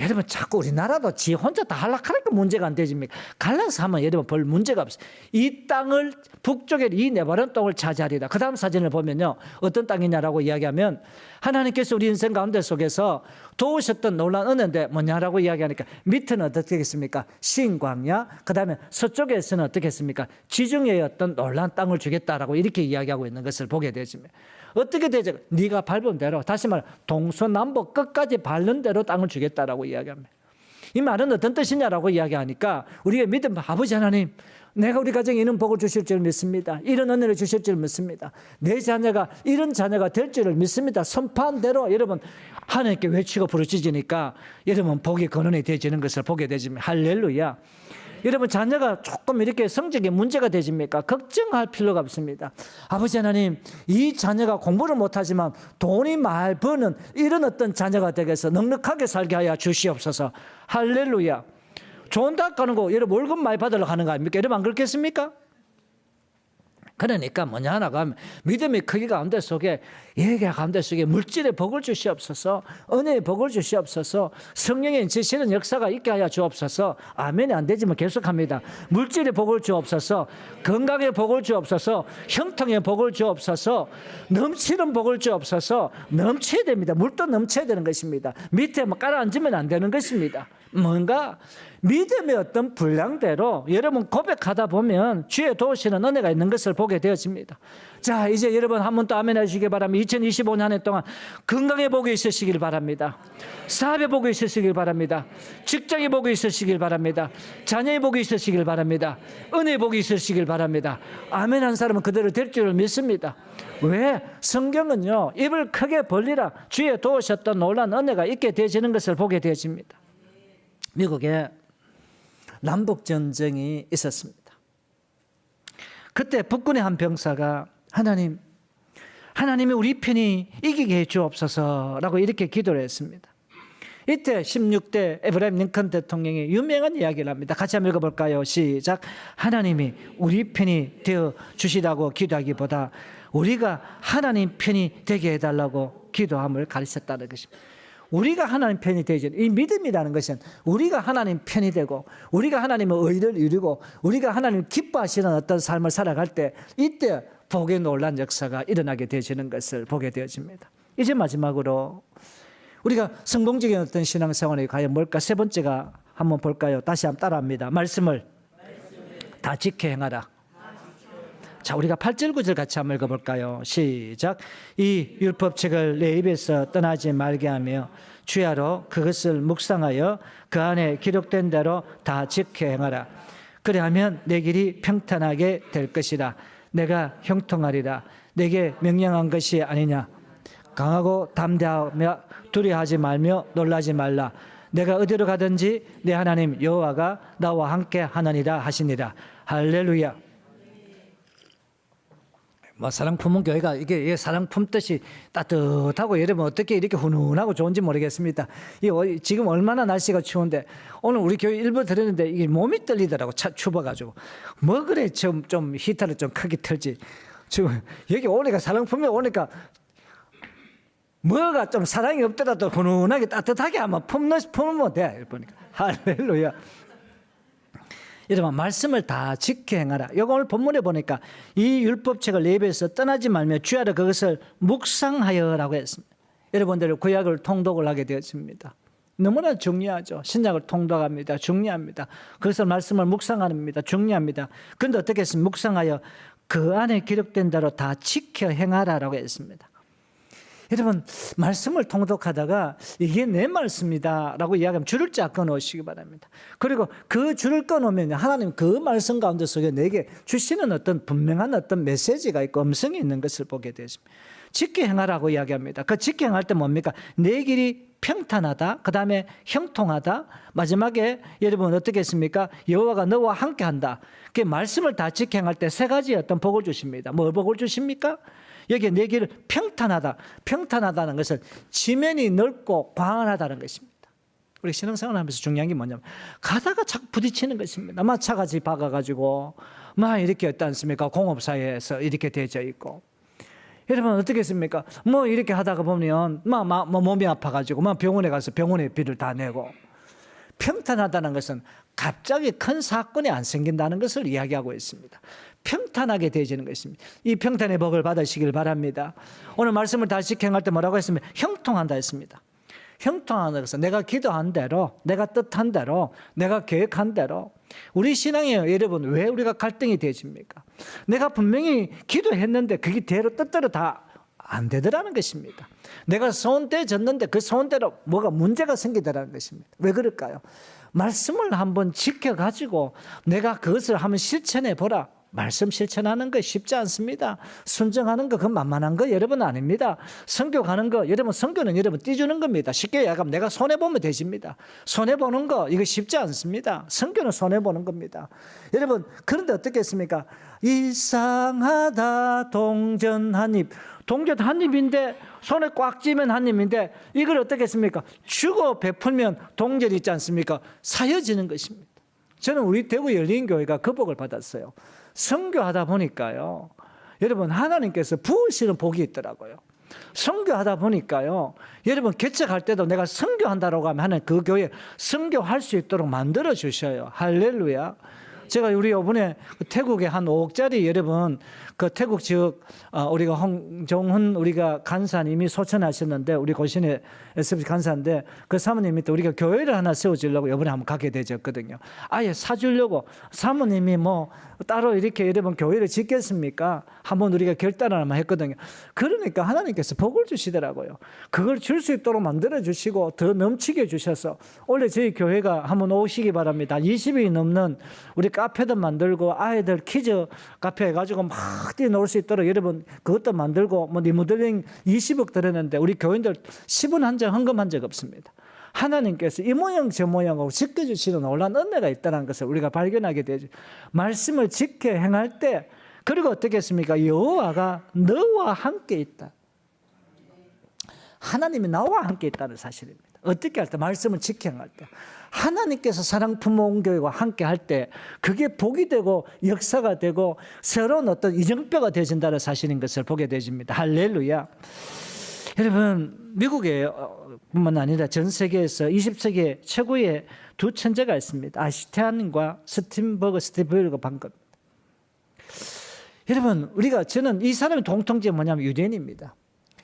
B: 여러분 자꾸 우리나라도 지 혼자 다 하려니까 문제가 안 되집니까? 갈라서 하면 여러분 별 문제가 없어요. 이 땅을 북쪽에 이 네바론 땅을 차지하리라. 그 다음 사진을 보면요. 어떤 땅이냐라고 이야기하면 하나님께서 우리 인생 가운데 속에서 도우셨던 놀라운 은혜인데 뭐냐라고 이야기하니까 밑에는 어떻게 했습니까? 신광야. 그 다음에 서쪽에서는 어떻게 했습니까? 지중해의 어떤 놀라운 땅을 주겠다라고 이렇게 이야기하고 있는 것을 보게 되십니다. 어떻게 되죠? 네가 밟은 대로 다시 말해 동서남북 끝까지 밟는 대로 땅을 주겠다라고 이야기합니다. 이 말은 어떤 뜻이냐라고 이야기하니까 우리가 믿음 아버지 하나님 내가 우리 가정에 이런 복을 주실 줄 믿습니다. 이런 은혜를 주실 줄 믿습니다. 내 자녀가 이런 자녀가 될 줄을 믿습니다. 선포한 대로 여러분 하나님께 외치고 부르짖으니까 여러분 복이 근원이 되어지는 것을 보게 되지만 할렐루야. 여러분 자녀가 조금 이렇게 성적에 문제가 되십니까? 걱정할 필요가 없습니다. 아버지 하나님 이 자녀가 공부를 못하지만 돈이 많이 버는 이런 어떤 자녀가 되겠어 넉넉하게 살게 하여 주시옵소서. 할렐루야. 좋은 대학 가는 거 여러분 월급 많이 받으려고 하는 거 아닙니까? 여러분 안 그렇겠습니까? 그러니까 뭐냐 하나가 하면 믿음의 크기 가운데 속에 예계 가운데 속에 물질의 복을 주시옵소서, 은혜의 복을 주시옵소서, 성령의 지시는 역사가 있게 하여 주옵소서. 아멘이 안 되지만 계속합니다. 물질의 복을 주옵소서, 건강의 복을 주옵소서, 형통의 복을 주옵소서, 넘치는 복을 주옵소서. 넘쳐야 됩니다. 물도 넘쳐야 되는 것입니다. 밑에 뭐 깔아앉으면 안 되는 것입니다. 뭔가 믿음의 어떤 분량대로 여러분 고백하다 보면 주의 도우시는 은혜가 있는 것을 보게 되어집니다. 자, 이제 여러분 한 번 또 아멘 해주시기 바랍니다. 2025년 한 해 동안 건강의 복이 있으시길 바랍니다. 사업의 복이 있으시길 바랍니다. 직장의 복이 있으시길 바랍니다. 자녀의 복이 있으시길 바랍니다. 은혜의 복이 있으시길 바랍니다. 아멘 한 사람은 그대로 될 줄을 믿습니다. 왜? 성경은요 입을 크게 벌리라 주의 도우셨던 놀라운 은혜가 있게 되어지는 것을 보게 되어집니다. 미국에 남북전쟁이 있었습니다. 그때 북군의 한 병사가 하나님이 우리 편이 이기게 해 주옵소서라고 이렇게 기도를 했습니다. 이때 16대 에브라임 링컨 대통령이 유명한 이야기를 합니다. 같이 한번 읽어볼까요? 시작. 하나님이 우리 편이 되어 주시라고 기도하기보다 우리가 하나님 편이 되게 해달라고 기도함을 가르쳤다는 것입니다. 우리가 하나님 편이 되죠. 이 믿음이라는 것은 우리가 하나님 편이 되고 우리가 하나님의 의를 이루고 우리가 하나님 기뻐하시는 어떤 삶을 살아갈 때 이때 복의 놀란 역사가 일어나게 되어지는 것을 보게 되어집니다. 이제 마지막으로 우리가 성공적인 어떤 신앙생활이 과연 뭘까? 세 번째가 한번 볼까요? 다시 한번 따라합니다. 말씀을 다 지켜 행하라. 자, 우리가 8절 9절 같이 한번 읽어볼까요? 시작. 이 율법책을 내 입에서 떠나지 말게 하며 주야로 그것을 묵상하여 그 안에 기록된 대로 다 지켜 행하라. 그리하면 내 길이 평탄하게 될 것이라. 내가 형통하리라. 내게 명령한 것이 아니냐. 강하고 담대하며 두려워하지 말며 놀라지 말라. 내가 어디로 가든지 내 하나님 여호와가 나와 함께 하느니라 하시니라. 할렐루야. 뭐 사랑 품은 교회가 이게 사랑 품듯이 따뜻하고 여러분 어떻게 이렇게 훈훈하고 좋은지 모르겠습니다. 지금 얼마나 날씨가 추운데 오늘 우리 교회 일부 들었는데 이게 몸이 떨리더라고. 추워가지고 뭐 그래 좀 히터를 좀 크게 틀지. 지금 여기 오니까 사랑 품에 오니까 뭐가 좀 사랑이 없더라도 훈훈하게 따뜻하게 한번 품으면 돼. 보니까 할렐루야. 여러분 말씀을 다 지켜 행하라. 이거 오늘 본문에 보니까 이 율법책을 내 입에서 떠나지 말며 주야로 그것을 묵상하여라고 했습니다. 여러분들 구약을 통독을 하게 되었습니다. 너무나 중요하죠. 신약을 통독합니다. 중요합니다. 그것을 말씀을 묵상합니다. 중요합니다. 그런데 어떻게 했습니까? 묵상하여 그 안에 기록된 대로 다 지켜 행하라라고 했습니다. 여러분 말씀을 통독하다가 이게 내 말씀이다라고 이야기하면 줄을 쫙 끊어오시기 바랍니다. 그리고 그 줄을 끊으면 하나님 그 말씀 가운데 속에 내게 주시는 어떤 분명한 어떤 메시지가 있고 음성이 있는 것을 보게 되십니다. 지켜 행하라고 이야기합니다. 그 지켜 행할 때 뭡니까? 내 길이 평탄하다, 그 다음에 형통하다, 마지막에 여러분 어떻게 했습니까? 여호와가 너와 함께한다. 그 말씀을 다 지켜 행할 때 세 가지 어떤 복을 주십니다. 뭘 복을 주십니까? 여기에 내 길을 평탄하다. 평탄하다는 것은 지면이 넓고 광활하다는 것입니다. 우리 신앙생활 하면서 중요한 게 뭐냐면 가다가 자꾸 부딪히는 것입니다. 막 차같이 박아가지고 막 이렇게 어떻지 않습니까? 공업사회에서 이렇게 되어 있고. 여러분 어떻게 했습니까? 뭐 이렇게 하다가 보면 막 몸이 아파가지고 막 병원에 가서 병원의 비를 다 내고. 평탄하다는 것은 갑자기 큰 사건이 안 생긴다는 것을 이야기하고 있습니다. 평탄하게 되어지는 것입니다. 이 평탄의 복을 받으시길 바랍니다. 오늘 말씀을 다시 행할 때 뭐라고 했습니까? 형통한다 했습니다. 형통하는 것은 내가 기도한 대로, 내가 뜻한 대로, 내가 계획한 대로. 우리 신앙에 여러분 왜 우리가 갈등이 되어집니까? 내가 분명히 기도했는데 그게 뜻대로 다 안 되더라는 것입니다. 내가 소원되어졌는데 그 소원대로 뭐가 문제가 생기더라는 것입니다. 왜 그럴까요? 말씀을 한번 지켜가지고 내가 그것을 한번 실천해 보라. 말씀 실천하는 거 쉽지 않습니다. 순종하는 거 그건 만만한 거 여러분 아닙니다. 선교 가는 거 여러분 선교는 여러분 띄주는 겁니다. 쉽게 이야기하면 내가 손해보면 되십니다. 손해보는 거 이거 쉽지 않습니다. 선교는 손해보는 겁니다. 여러분 그런데 어떻게 했습니까? 일상하다 동전 한 입. 동전 한 입인데 손에 꽉 쥐면 한 입인데 이걸 어떻게 했습니까? 주고 베풀면 동전 있지 않습니까? 사여지는 것입니다. 저는 우리 대구 열린교회가 그 복을 받았어요. 선교하다 보니까요. 여러분 하나님께서 부으시는 복이 있더라고요. 선교하다 보니까요. 여러분 개척할 때도 내가 선교한다라고 하면 하나님 그 교회 선교할 수 있도록 만들어 주셔요. 할렐루야. 제가 우리 이번에 태국에 한 5억짜리 여러분 그 태국 지역 우리가 홍정훈 우리가 간사님이 소천하셨는데 우리 고신의 SBC 간사인데 그 사모님 밑에 우리가 교회를 하나 세워주려고 이번에 한번 가게 되었거든요. 아예 사주려고 사모님이 뭐 따로 이렇게 여러분 교회를 짓겠습니까? 한번 우리가 결단을 한번 했거든요. 그러니까 하나님께서 복을 주시더라고요. 그걸 줄 수 있도록 만들어 주시고 더 넘치게 주셔서 원래 저희 교회가 한번 오시기 바랍니다. 20이 넘는 우리 카페도 만들고 아이들 키즈 카페 해가지고 막 뛰어놀 수 있도록 여러분 그것도 만들고 뭐 리모델링 20억 들었는데 우리 교인들 10원 한 장 헌금한 적 없습니다. 하나님께서 이 모양 저 모양하고 지켜주시는 놀라운 은혜가 있다는 것을 우리가 발견하게 되죠. 말씀을 지켜 행할 때 그리고 어떻게 했습니까? 여호와가 너와 함께 있다. 하나님이 나와 함께 있다는 사실입니다. 어떻게 할 때? 말씀을 지켜 행할 때. 하나님께서 사랑 품목교회와 함께 할 때 그게 복이 되고 역사가 되고 새로운 어떤 이정표가 되어진다는 사실인 것을 보게 되십니다. 할렐루야. 여러분 미국에 뿐만 아니라 전 세계에서 20세기 최고의 두 천재가 있습니다. 아인슈타인과 스티븐버그 방금. 여러분 저는 이 사람의 공통점이 뭐냐면 유대인입니다.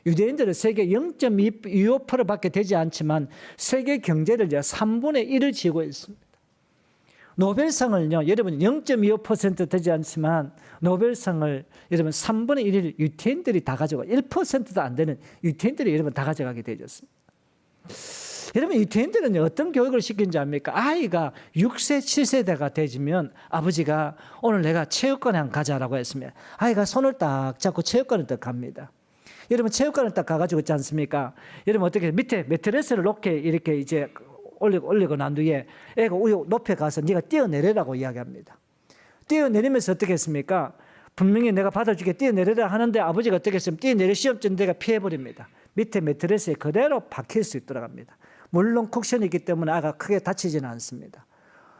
B: 유대인들은 세계 0.25%밖에 되지 않지만 세계 경제를 3분의 1을 쥐고 있습니다. 노벨상을요, 여러분 0.25% 되지 않지만 노벨상을 여러분 3분의 1을 유태인들이 다 가져가 1%도 안 되는 유태인들이 여러분 다 가져가게 되었습니다. 여러분 유태인들은 어떤 교육을 시키는지 압니까? 아이가 6세, 7세대가 되지면 아버지가 오늘 내가 체육관에 한 가자라고 했으면 아이가 손을 딱 잡고 체육관을 딱 갑니다. 여러분 체육관을 딱 가가지고 있지 않습니까? 여러분 어떻게 밑에 매트리스를 놓게 이렇게 이제 올리고 난 뒤에 애가 높이 가서 네가 뛰어내리라고 이야기합니다. 뛰어내리면서 어떻게 했습니까? 분명히 내가 받아주게 뛰어내리라 하는데 아버지가 어떻게 했으면 뛰어내릴 시험점 내가 피해버립니다. 밑에 매트리스에 그대로 박힐 수 있도록 합니다. 물론 쿠션이 있기 때문에 아가 크게 다치지는 않습니다.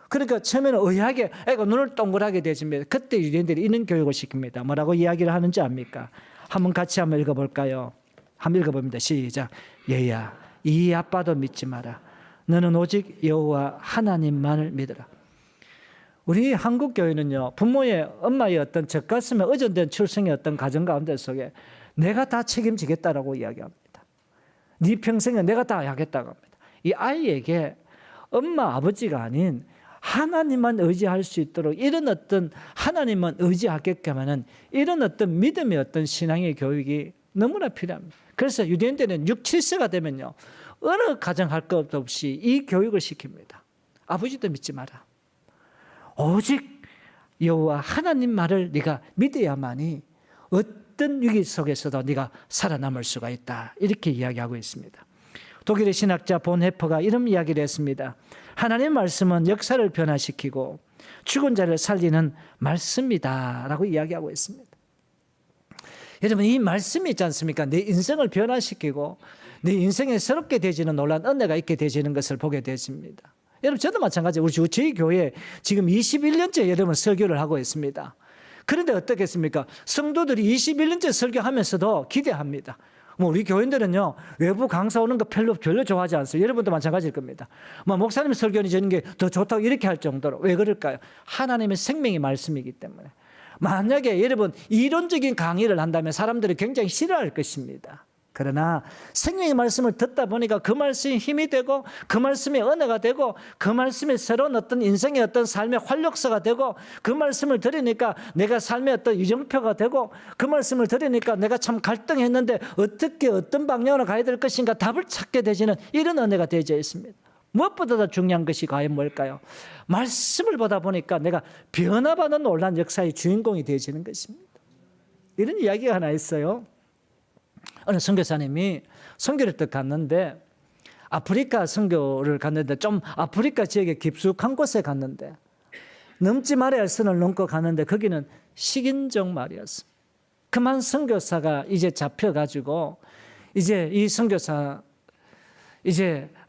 B: 그러니까 처음에는 의하게 애가 눈을 동그랗게 되집니다. 그때 유대인들이 이런 교육을 시킵니다. 뭐라고 이야기를 하는지 압니까? 한번 같이 한번 읽어볼까요? 한번 읽어봅니다. 시작. 얘야, 이 아빠도 믿지 마라. 너는 오직 여호와 하나님만을 믿어라. 우리 한국 교회는요, 부모의 엄마의 어떤 젖가슴에 의존된 출생의 어떤 가정 가운데 속에 내가 다 책임지겠다라고 이야기합니다. 네 평생에 내가 다 하겠다고 합니다. 이 아이에게 엄마 아버지가 아닌 하나님만 의지할 수 있도록 이런 어떤 하나님만 의지하게끔 하는 이런 어떤 믿음의 어떤 신앙의 교육이 너무나 필요합니다. 그래서 유대인들은 6, 7세가 되면요, 어느 가정할 것 없이 이 교육을 시킵니다. 아버지도 믿지 마라. 오직 여호와 하나님 말을 네가 믿어야만이 어떤 위기 속에서도 네가 살아남을 수가 있다. 이렇게 이야기하고 있습니다. 독일의 신학자 본 헤퍼가 이런 이야기를 했습니다. 하나님의 말씀은 역사를 변화시키고 죽은 자를 살리는 말씀이다 라고 이야기하고 있습니다. 여러분, 이 말씀이 있지 않습니까? 내 인생을 변화시키고 내 인생에 새롭게 되지는 놀라운 은혜가 있게 되지는 것을 보게 되십니다. 여러분, 저도 마찬가지예요. 저희 교회 지금 21년째 여러분 설교를 하고 있습니다. 그런데 어떻겠습니까? 성도들이 21년째 설교하면서도 기대합니다. 뭐 우리 교인들은요, 외부 강사 오는 거 별로 좋아하지 않습니다. 여러분도 마찬가지일 겁니다. 뭐 목사님 설교는 저는 게 더 좋다고 이렇게 할 정도로. 왜 그럴까요? 하나님의 생명의 말씀이기 때문에. 만약에 여러분 이론적인 강의를 한다면 사람들이 굉장히 싫어할 것입니다. 그러나 생명의 말씀을 듣다 보니까 그 말씀이 힘이 되고 그 말씀이 은혜가 되고 그 말씀이 새로운 어떤 인생의 어떤 삶의 활력소가 되고 그 말씀을 들으니까 내가 삶의 어떤 유정표가 되고 그 말씀을 들으니까 내가 참 갈등했는데 어떻게 어떤 방향으로 가야 될 것인가 답을 찾게 되지는 이런 은혜가 되어져 있습니다. 무엇보다 더 중요한 것이 과연 뭘까요? 말씀을 보다 보니까 내가 변화받는 놀라운 역사의 주인공이 되어지는 것입니다. 이런 이야기가 하나 있어요. 어느 선교사님이 선교를 딱 갔는데 아프리카 선교를 갔는데 좀 아프리카 지역에 깊숙한 곳에 갔는데 넘지 말아야 할 선을 넘고 갔는데 거기는 식인종 말이었습니다. 그만 선교사가 이제 잡혀가지고 이제 이 선교사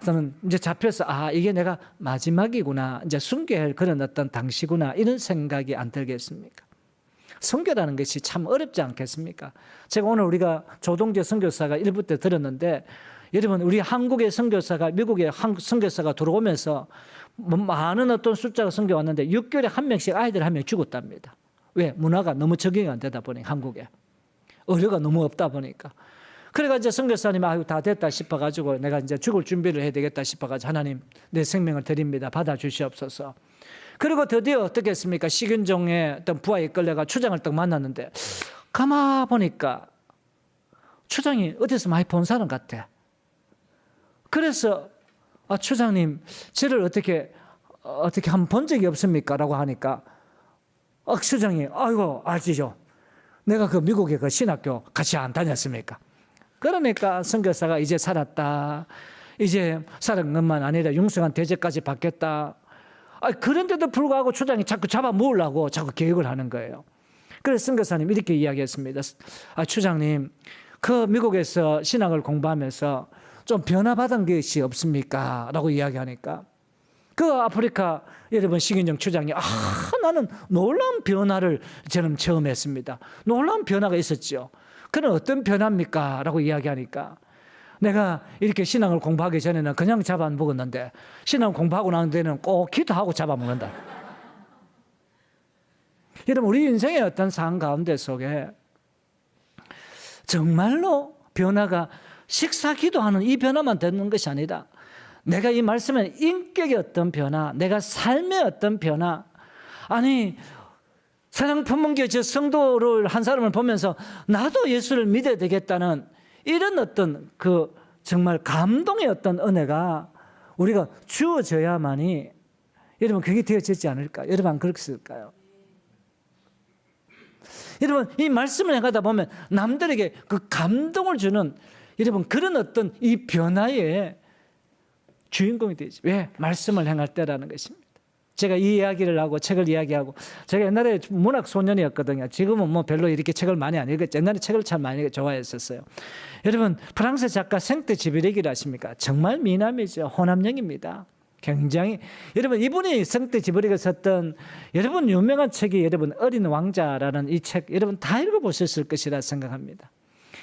B: 저는 이제 잡혀서 이게 내가 마지막이구나, 이제 숨겨야 할 그런 어떤 당시구나, 이런 생각이 안 들겠습니까? 선교라는 것이 참 어렵지 않겠습니까? 제가 오늘 우리가 조동재 선교사가 1부 때 들었는데 여러분, 우리 한국의 선교사가 미국의 선교사가 들어오면서 많은 어떤 숫자가 선교 왔는데 6개월에 한 명씩 아이들 한 명 죽었답니다. 왜? 문화가 너무 적응이 안 되다 보니 한국에 어려가 너무 없다 보니까. 그래가지고 이제 선교사님이 다 됐다 싶어가지고 내가 이제 죽을 준비를 해야 되겠다 싶어가지고 하나님 내 생명을 드립니다. 받아주시옵소서. 그리고 드디어 어떻게 했습니까? 식인종의 어떤 부하에 끌려가 추장을 딱 만났는데 가만 보니까 추장이 어디서 많이 본 사람 같아. 그래서 추장님 저를 어떻게 한번 본 적이 없습니까? 라고 하니까 추장이 아이고 알지죠. 내가 그 미국의 그 신학교 같이 안 다녔습니까? 그러니까 선교사가 이제 살았다. 이제 살은 것만 아니라 융성한 대접까지 받겠다. 그런데도 불구하고 추장이 자꾸 잡아먹으려고 자꾸 계획을 하는 거예요. 그래서 선교사님 이렇게 이야기했습니다. 추장님, 그 미국에서 신학을 공부하면서 좀 변화받은 것이 없습니까? 라고 이야기하니까 그 아프리카 여러분 식인종 추장이 나는 놀라운 변화를 저는 처음 했습니다. 놀라운 변화가 있었죠. 그는 어떤 변화입니까? 라고 이야기하니까 내가 이렇게 신앙을 공부하기 전에는 그냥 잡아먹었는데 신앙 공부하고 난 데는 꼭 기도하고 잡아먹는다. 여러분, 우리 인생의 어떤 상황 가운데 속에 정말로 변화가 식사 기도하는 이 변화만 되는 것이 아니라 내가 이 말씀에 인격의 어떤 변화, 내가 삶의 어떤 변화, 아니 사랑 품문교 저 성도를 한 사람을 보면서 나도 예수를 믿어야 되겠다는 이런 어떤 그 정말 감동의 어떤 은혜가 우리가 주어져야만이 여러분 그게 되어지지 않을까? 여러분 안 그렇을까요? 여러분 이 말씀을 행하다 보면 남들에게 그 감동을 주는 여러분 그런 어떤 이 변화의 주인공이 되지. 왜? 말씀을 행할 때라는 것입니다. 제가 이 이야기를 하고 책을 이야기하고 제가 옛날에 문학 소년이었거든요. 지금은 뭐 별로 이렇게 책을 많이 안 읽었죠. 옛날에 책을 참 많이 좋아했었어요. 여러분 프랑스 작가 생트 지브렉이라 아십니까? 정말 미남이죠. 호남형입니다. 굉장히 여러분 이분이 생트 지브렉을 썼던 여러분 유명한 책이 여러분 어린 왕자라는 이 책 여러분 다 읽어보셨을 것이라 생각합니다.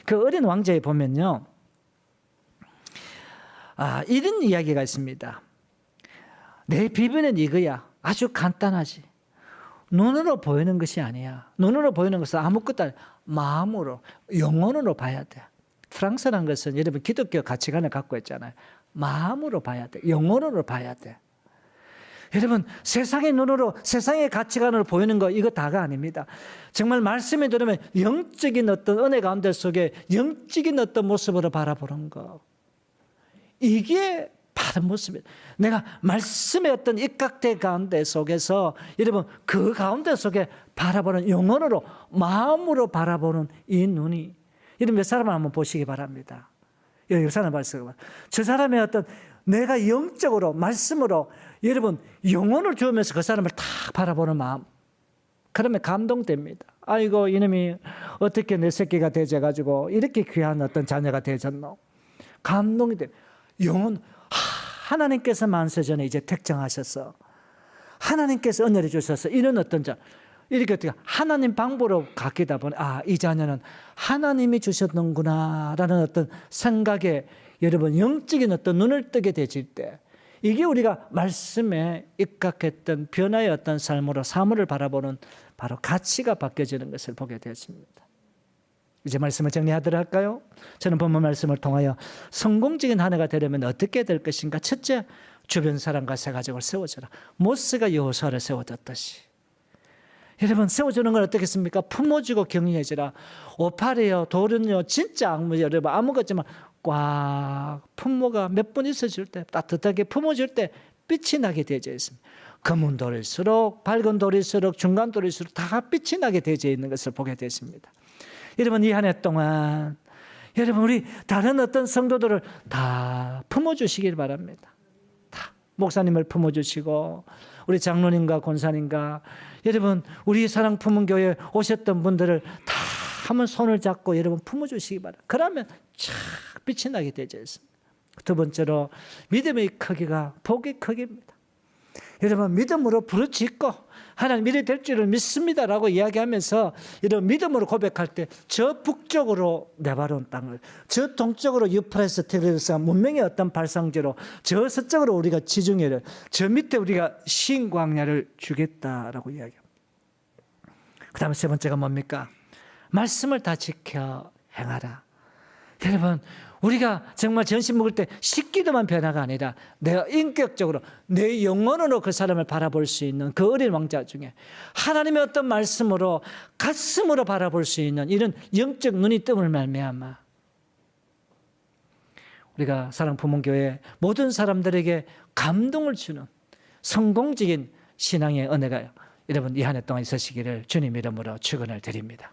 B: 그 어린 왕자에 보면요. 이런 이야기가 있습니다. 내 비밀은 이거야. 아주 간단하지. 눈으로 보이는 것이 아니야. 눈으로 보이는 것은 아무것도 아니야. 마음으로, 영혼으로 봐야 돼. 프랑스라는 것은 여러분 기독교 가치관을 갖고 있잖아요. 마음으로 봐야 돼. 영혼으로 봐야 돼. 여러분, 세상의 눈으로 세상의 가치관을 보이는 거 이거 다가 아닙니다. 정말 말씀에 들으면 영적인 어떤 은혜 가운데 속에 영적인 어떤 모습으로 바라보는 거, 이게 바른 모습이에요. 내가 말씀의 어떤 입각대 가운데 속에서 여러분 그 가운데 속에 바라보는, 영혼으로 마음으로 바라보는 이 눈이, 이런 몇 사람을 한번 보시기 바랍니다. 여기 사람 말씀, 저 사람의 어떤 내가 영적으로 말씀으로 여러분 영혼을 주면서 그 사람을 딱 바라보는 마음, 그러면 감동됩니다. 아이고 이놈이 어떻게 내 새끼가 되져가지고 이렇게 귀한 어떤 자녀가 되졌노. 감동이 돼. 영혼, 하나님께서 만세전에 이제 택정하셔서 하나님께서 은혜를 주셔서 이런 어떤 자, 이렇게 어떻게 하나님 방법으로 가기다 보니 이 자녀는 하나님이 주셨는구나 라는 어떤 생각에 여러분 영적인 어떤 눈을 뜨게 되질 때, 이게 우리가 말씀에 입각했던 변화의 어떤 삶으로 사물을 바라보는 바로 가치가 바뀌어지는 것을 보게 되었습니다. 이제 말씀을 정리하도록 할까요? 저는 본문 말씀을 통하여 성공적인 한 해가 되려면 어떻게 될 것인가? 첫째, 주변 사람과 새 가족을 세워주라. 모세가 여호수아를 세워줬듯이 여러분 세워주는 건 어떻겠습니까? 품어주고 격려해주라. 오팔이요, 돌은요, 진짜 악무, 여러분 아무것지만 꽉 품모가 몇 번 있어줄 때, 따뜻하게 품어줄 때 빛이 나게 되어져 있습니다. 검은 돌일수록, 밝은 돌일수록, 중간 돌일수록 다 빛이 나게 되어져 있는 것을 보게 됐습니다. 여러분 이 한 해 동안 여러분 우리 다른 어떤 성도들을 다 품어주시길 바랍니다. 다 목사님을 품어주시고 우리 장로님과 권사님과 여러분 우리 사랑 품은 교회에 오셨던 분들을 다 한번 손을 잡고 여러분 품어주시기 바랍니다. 그러면 쫙 빛이 나게 되어 있습니다. 두 번째로 믿음의 크기가 복의 크기입니다. 여러분 믿음으로 부르짖고 하나님 이래 될 줄을 믿습니다라고 이야기하면서 이런 믿음으로 고백할 때 저 북쪽으로 네바론 땅을, 저 동쪽으로 유프라이스 티그리스 문명의 어떤 발상지로, 저 서쪽으로 우리가 지중해를, 저 밑에 우리가 신 광야를 주겠다라고 이야기합니다. 그 다음에 세 번째가 뭡니까? 말씀을 다 지켜 행하라. 여러분 우리가 정말 전신 먹을 때 식기도만 변화가 아니라 내가 인격적으로 내 영혼으로 그 사람을 바라볼 수 있는 그 어린 왕자 중에 하나님의 어떤 말씀으로 가슴으로 바라볼 수 있는 이런 영적 눈이 뜸을 말미암아 우리가 사랑 부문교회 모든 사람들에게 감동을 주는 성공적인 신앙의 은혜가 여러분 이 한 해 동안 있으시기를 주님 이름으로 축원을 드립니다.